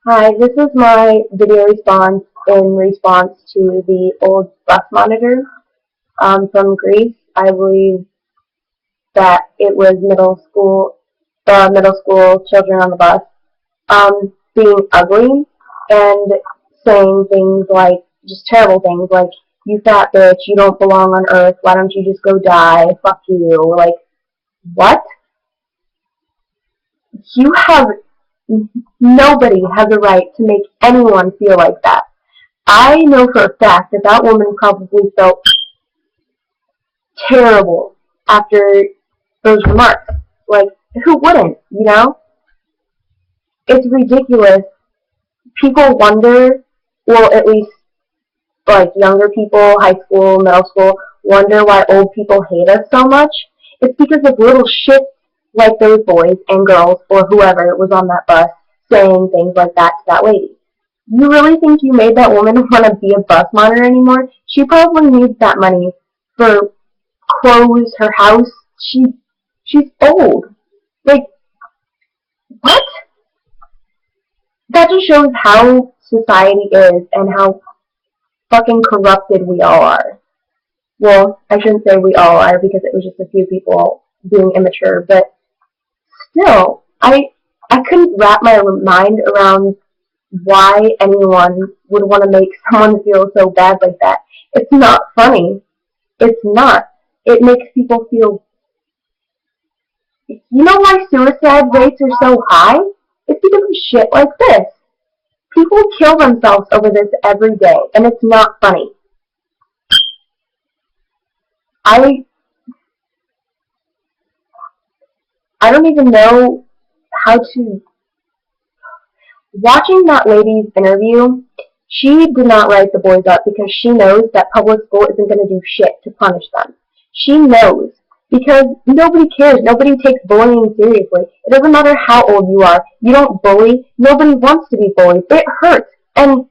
Hi, this is my video response in response to the old bus monitor from Greece. I believe that it was middle school children on the bus being ugly and saying things like, just terrible things like, you fat bitch, you don't belong on earth, why don't you just go die, fuck you, like, what? You have, nobody has a right to make anyone feel like that. I know for a fact that that woman probably felt terrible after those remarks. Like, who wouldn't, you know? It's ridiculous. People wonder, well, at least, like, younger people, high school, middle school, wonder why old people hate us so much. It's because of little shit like those boys and girls, or whoever was on that bus, saying things like that to that lady. You really think you made that woman want to be a bus monitor anymore? She probably needs that money for clothes, her house. She's old. Like, what? That just shows how society is and how fucking corrupted we all are. Well, I shouldn't say we all are because it was just a few people being immature, but still, I couldn't wrap my mind around why anyone would want to make someone feel so bad like that. It's not funny. It's not. It makes people feel. You know why suicide rates are so high? It's because of shit like this. People kill themselves over this every day, and it's not funny. I I don't even know how to. Watching that lady's interview, she did not write the boys up because she knows that public school isn't going to do shit to punish them. She knows because nobody cares. Nobody takes bullying seriously. It doesn't matter how old you are. You don't bully. Nobody wants to be bullied. It hurts. And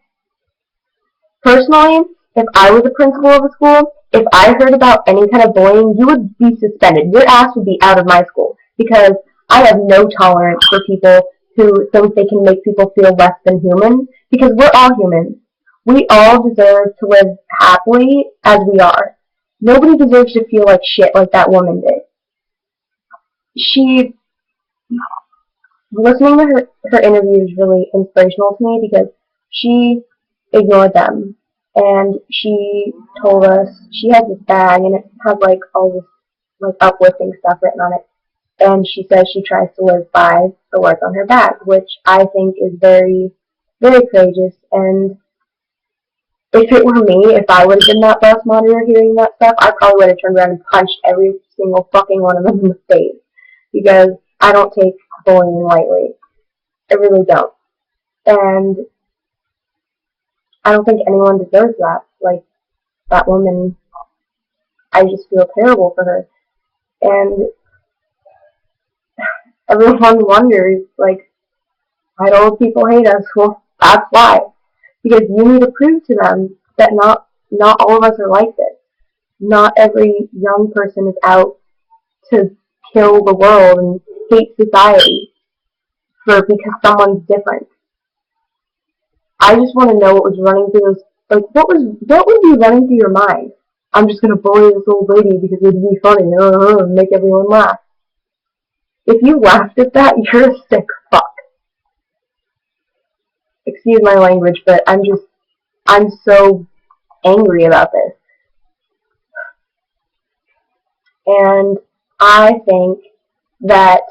personally, if I was a principal of a school, if I heard about any kind of bullying, you would be suspended. Your ass would be out of my school because I have no tolerance for people who think they can make people feel less than human because we're all humans. We all deserve to live happily as we are. Nobody deserves to feel like shit like that woman did. She, listening to her interview is really inspirational to me because she ignored them. And she told us she has this bag and it has like all this like uplifting stuff written on it. And she says she tries to live by the words on her bag, which I think is very, very courageous. And if it were me, if I would have been that bus monitor hearing that stuff, I probably would have turned around and punched every single fucking one of them in the face. Because I don't take bullying lightly. I really don't. And I don't think anyone deserves that. Like, that woman, I just feel terrible for her. And everyone wonders, like, why do old people hate us? Well, that's why. Because you need to prove to them that not all of us are like this. Not every young person is out to kill the world and hate society because someone's different. I just want to know what was running through those. Like, what would be running through your mind? I'm just gonna bully this old lady because it'd be funny, and make everyone laugh. If you laughed at that, you're a sick fuck. Excuse my language, but I'm so angry about this. And I think that,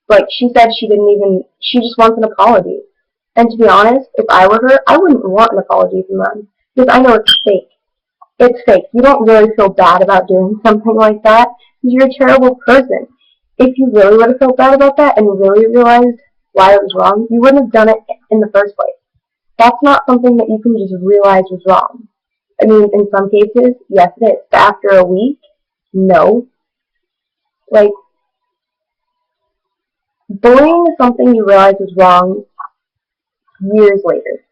like, she said she just wants an apology. And to be honest, if I were her, I wouldn't want an apology from them. Because I know it's fake. It's fake. You don't really feel bad about doing something like that because you're a terrible person. If you really would have felt bad about that and really realized why it was wrong, you wouldn't have done it in the first place. That's not something that you can just realize was wrong. I mean, in some cases, yes it is. But after a week, no. Like, bullying is something you realize was wrong years later.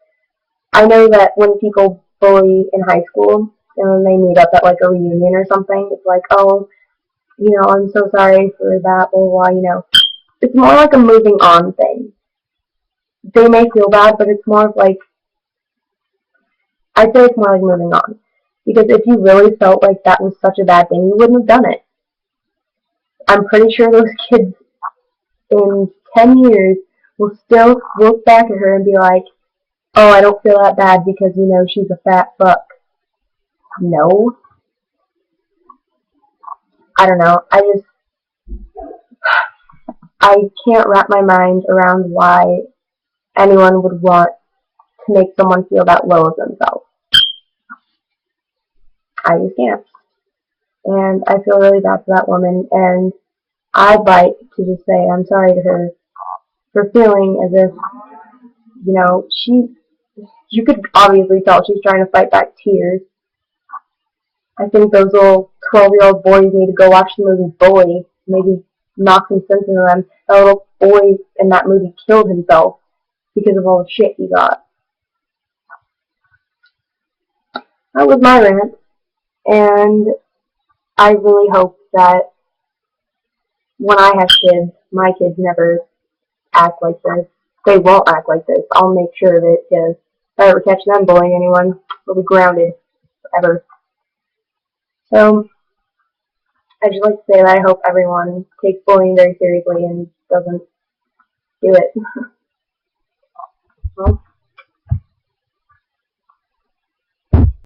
I know that when people bully in high school, and when they meet up at like a reunion or something, it's like, oh, I'm so sorry for that, blah, blah, blah, It's more like a moving on thing. they may feel bad, but it's more of like, I'd say it's more like moving on. Because if you really felt like that was such a bad thing, you wouldn't have done it. I'm pretty sure those kids in 10 years will still look back at her and be like, oh, I don't feel that bad because, she's a fat fuck. No. I don't know. I can't wrap my mind around why anyone would want to make someone feel that low of themselves. I just can't. And I feel really bad for that woman, and I'd like to just say I'm sorry to her for feeling as if, you could obviously tell she's trying to fight back tears. I think those little 12-year-old boys need to go watch the movie Bully, maybe knock some sense into them. That little boy in that movie killed himself because of all the shit he got. That was my rant, and I really hope that when I have kids, my kids never act like this. They won't act like this. I'll make sure of it, because if I ever catch them bullying anyone, they'll be grounded forever. So, I just like to say that I hope everyone takes bullying very seriously and doesn't do it. Well,